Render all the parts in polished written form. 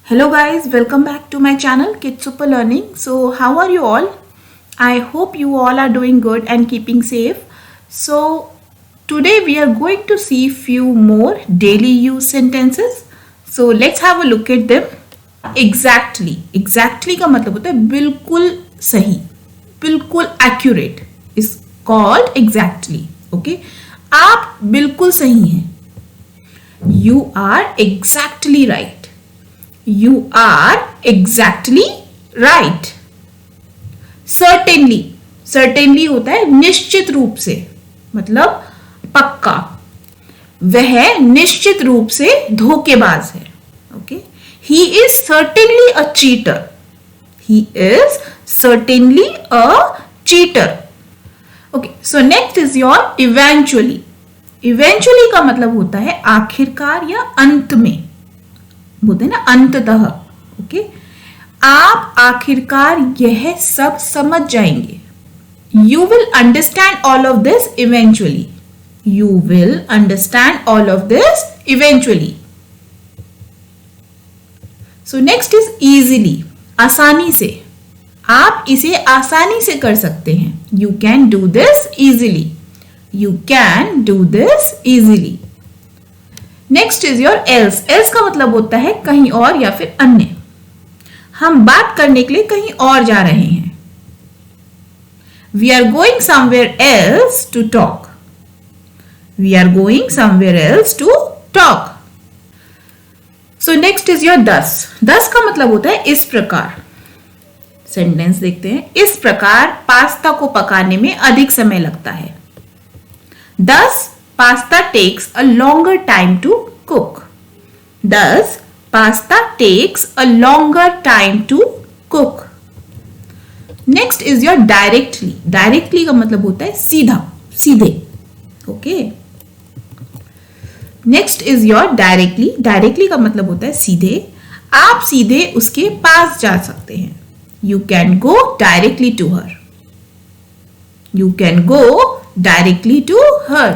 Hello guys, welcome back to my channel Kids Super Learning. So how are you all? I hope you all are doing good and keeping safe. So today we are going to see few more daily use sentences. So let's have a look at them. Exactly का मतलब होता है बिल्कुल सही, बिल्कुल accurate is called exactly. Okay, आप बिल्कुल सही हैं. You are exactly right. You are exactly right. Certainly होता है निश्चित रूप से, मतलब पक्का. वह निश्चित रूप से धोखेबाज है. Okay? He is certainly a cheater. He is certainly a cheater. Okay. So next is your eventually. Eventually का मतलब होता है आखिरकार या अंत में. बोलते हैं ना अंततः. ओके, आप आखिरकार यह सब समझ जाएंगे. You will understand all of this eventually. You will understand all of this eventually. So next is easily, आसानी से. आप इसे आसानी से कर सकते हैं. You can do this easily. You can do this easily. Next is your else. Else का मतलब होता है कहीं और या फिर अन्य. हम बात करने के लिए कहीं और जा रहे हैं. We are going somewhere else to talk. We are going somewhere else to talk. So next is your दस. दस का मतलब होता है इस प्रकार. सेंटेंस देखते हैं. इस प्रकार पास्ता को पकाने में अधिक समय लगता है. Thus, pasta takes a longer time to cook. Thus, pasta takes a longer time to cook. Next is your directly. Directly का मतलब होता है सीधा, सीधे. Okay. Next is your directly. Directly का मतलब होता है सीधे. आप सीधे उसके पास जा सकते हैं. You can go directly to her. You can go directly to her.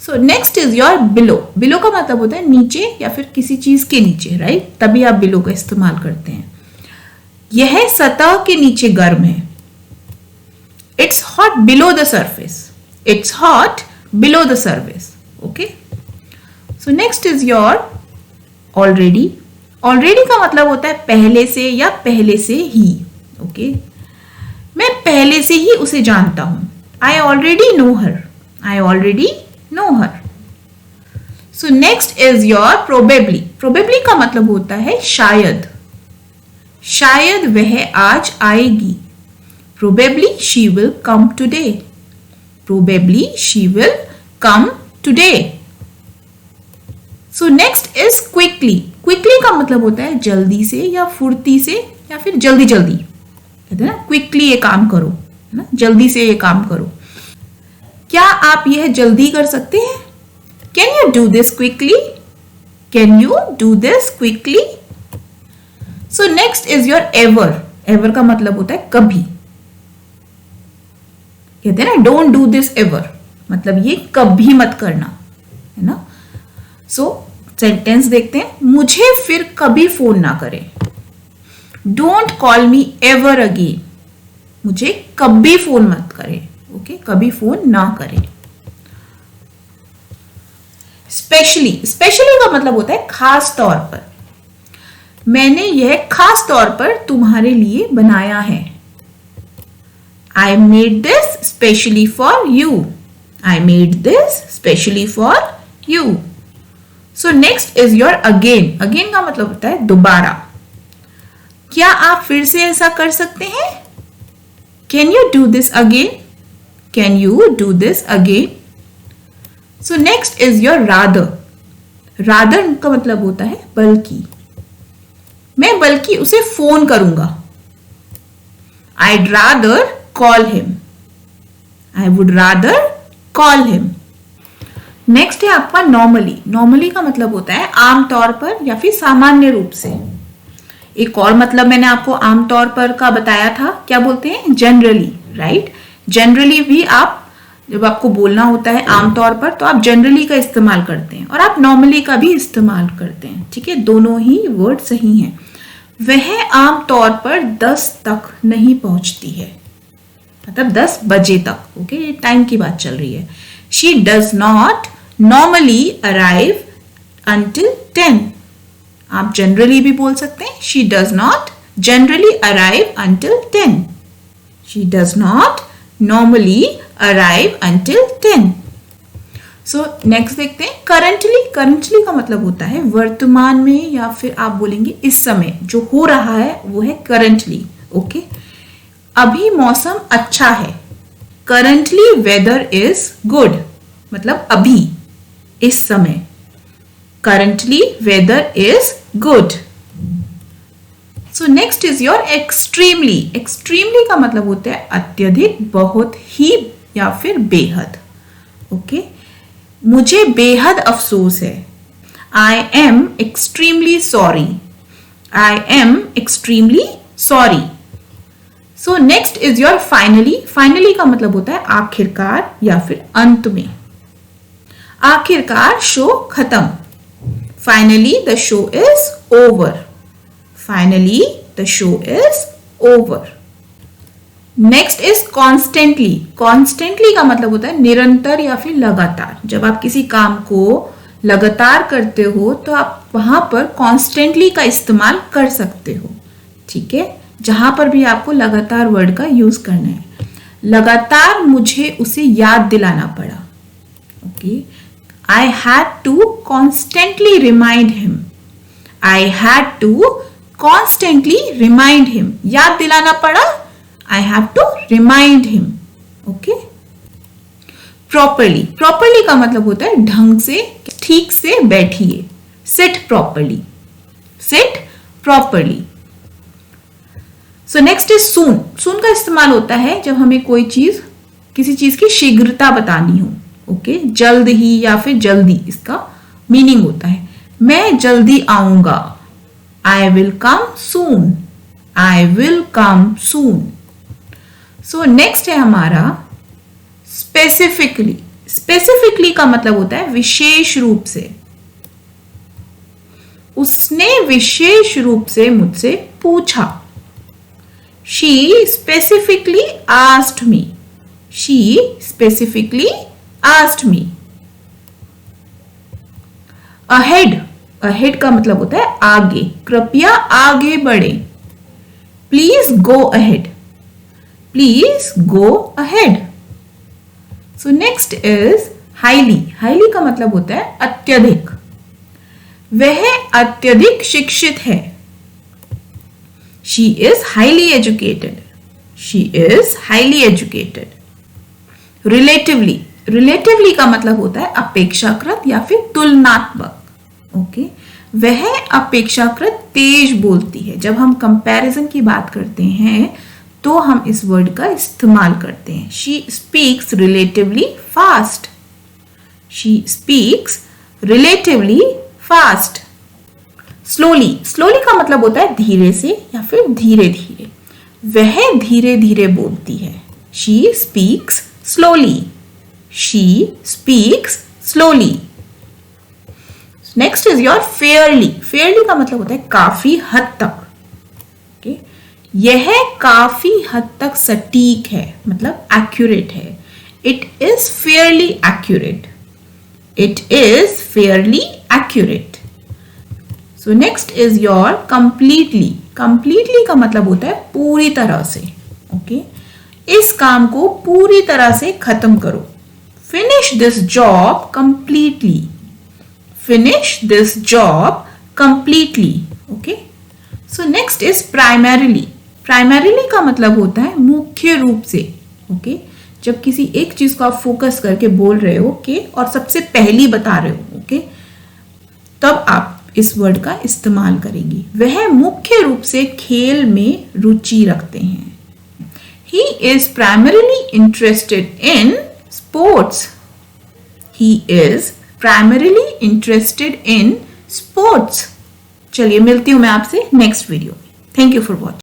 So next is your below. Below का मतलब होता है नीचे या फिर किसी चीज के नीचे, राइट? तभी आप below का इस्तेमाल करते हैं. यह सतह के नीचे गर्म है. It's hot below the surface. It's hot below the surface. Okay. So next is your already. Already का मतलब होता है पहले से या पहले से ही. Okay. मैं पहले से ही उसे जानता हूं. I already know her. I already know her. So next is your probably. Probably का मतलब होता है शायद. शायद वह आज आएगी. Probably she will come today. Probably she will come today. So next is quickly. Quickly का मतलब होता है जल्दी से या फुर्ती से या फिर जल्दी जल्दी. कहते हैं ना क्विकली ये काम करो, है ना, जल्दी से ये काम करो. क्या आप यह जल्दी कर सकते हैं? Can you do this quickly? Can you do this quickly? So next is your ever. Ever का मतलब होता है कभी. कहते हैं ना डोंट डू दिस एवर, मतलब ये कभी मत करना, है ना. सो सेंटेंस देखते हैं. मुझे फिर कभी फोन ना करें. Don't call me ever again. मुझे कभी फोन मत करें. ओके, कभी फोन ना करें. स्पेशली. स्पेशली का मतलब होता है खास तौर पर. मैंने यह खास तौर पर तुम्हारे लिए बनाया है. I made this specially for you. I made this specially for you. So next is your again. Again का मतलब होता है दोबारा. क्या आप फिर से ऐसा कर सकते हैं? Can you do this again? Can you do this again? So next is your rather. Rather का मतलब होता है बल्कि. मैं बल्कि उसे फोन करूंगा. I'd rather call him. I would rather call him. Next है आपका नॉर्मली. नॉर्मली का मतलब होता है आमतौर पर या फिर सामान्य रूप से. एक और मतलब मैंने आपको आमतौर पर का बताया था. क्या बोलते हैं? Generally, right? जनरली भी आप जब आपको बोलना होता है आमतौर पर तो आप जनरली का इस्तेमाल करते हैं और आप नॉर्मली का भी इस्तेमाल करते हैं, ठीक है, दोनों ही वर्ड सही हैं। वह आमतौर पर 10 तक नहीं पहुंचती है, मतलब 10 बजे तक, ओके, टाइम की बात चल रही है। She does not normally arrive until 10। आप जनरली भी बोल सकते हैं, she does not generally arrive until 10। She does not normally arrive until 10। So next देखते हैं करंटली। करंटली का मतलब होता है वर्तमान में, या फिर आप बोलेंगे इस समय जो हो रहा है वो है करंटली, ओके। अभी मौसम अच्छा है, करंटली वेदर इज गुड, मतलब अभी, इस समय, currently weather is good. So next is your extremely. Extremely का मतलब होता है अत्यधिक, बहुत ही, या फिर बेहद, ओके। मुझे बेहद अफसोस है, I am extremely sorry. I am extremely sorry. So next is your finally. Finally का मतलब होता है आखिरकार या फिर अंत में। आखिरकार शो खत्म, finally the show is over. Finally the show is over. Next is constantly. Constantly का मतलब होता है निरंतर या फिर लगातार। जब आप किसी काम को लगातार करते हो तो आप वहां पर कॉन्स्टेंटली का इस्तेमाल कर सकते हो, ठीक है, जहां पर भी आपको लगातार वर्ड का यूज करना है। लगातार मुझे उसे याद दिलाना पड़ा, okay. I had to constantly remind him. I had to constantly remind him. याद दिलाना पड़ा, I have to remind him, okay. Properly. Properly का मतलब होता है ढंग से, ठीक से बैठिए, sit properly. Sit properly. So next is soon. Soon का इस्तेमाल होता है जब हमें कोई चीज, किसी चीज की शीघ्रता बतानी हो, ओके, जल्द ही या फिर जल्दी, इसका मीनिंग होता है मैं जल्दी आऊंगा। I will come soon. I will come soon. So next है हमारा स्पेसिफिकली। स्पेसिफिकली का मतलब होता है विशेष रूप से। उसने विशेष रूप से मुझसे पूछा। She specifically asked me. She specifically asked me. Ahead. Ahead का मतलब होता है आगे। कृपया आगे बढ़े। Please go ahead. Please go ahead. So next is highly. Highly का मतलब होता है अत्यधिक। वह अत्यधिक शिक्षित है। She is highly educated. She is highly educated. Relatively. Relatively का मतलब होता है अपेक्षाकृत या फिर तुलनात्मक, ओके। वह अपेक्षाकृत तेज बोलती है। जब हम कंपैरिजन की बात करते हैं तो हम इस वर्ड का इस्तेमाल करते हैं। She speaks relatively fast. She speaks relatively fast. Slowly. Slowly का मतलब होता है धीरे से या फिर धीरे धीरे। वह धीरे धीरे बोलती है। She speaks slowly. She speaks slowly. Next is your Fairlie. Fairlie का मतलब होता है काफी हद तक, ओके। यह काफी हद तक सटीक है, मतलब एक्यूरेट है। It is fairly accurate. It is fairly accurate. So next is your completely. Completely का मतलब होता है पूरी तरह से, ओके। इस काम को पूरी तरह से खत्म करो। Finish this job completely. Finish this job completely, okay. So next is primarily. Primarily का मतलब होता है मुख्य रूप से, ओके। जब किसी एक चीज को आप फोकस करके बोल रहे हो, ओके, और सबसे पहली बता रहे हो, ओके, तब आप इस वर्ड का इस्तेमाल करेंगी। वह मुख्य रूप से खेल में रुचि रखते हैं। He is primarily interested in sports. He is primarily interested in sports. चलिए मिलती हूं मैं आपसे नेक्स्ट वीडियो में। Thank you for watching.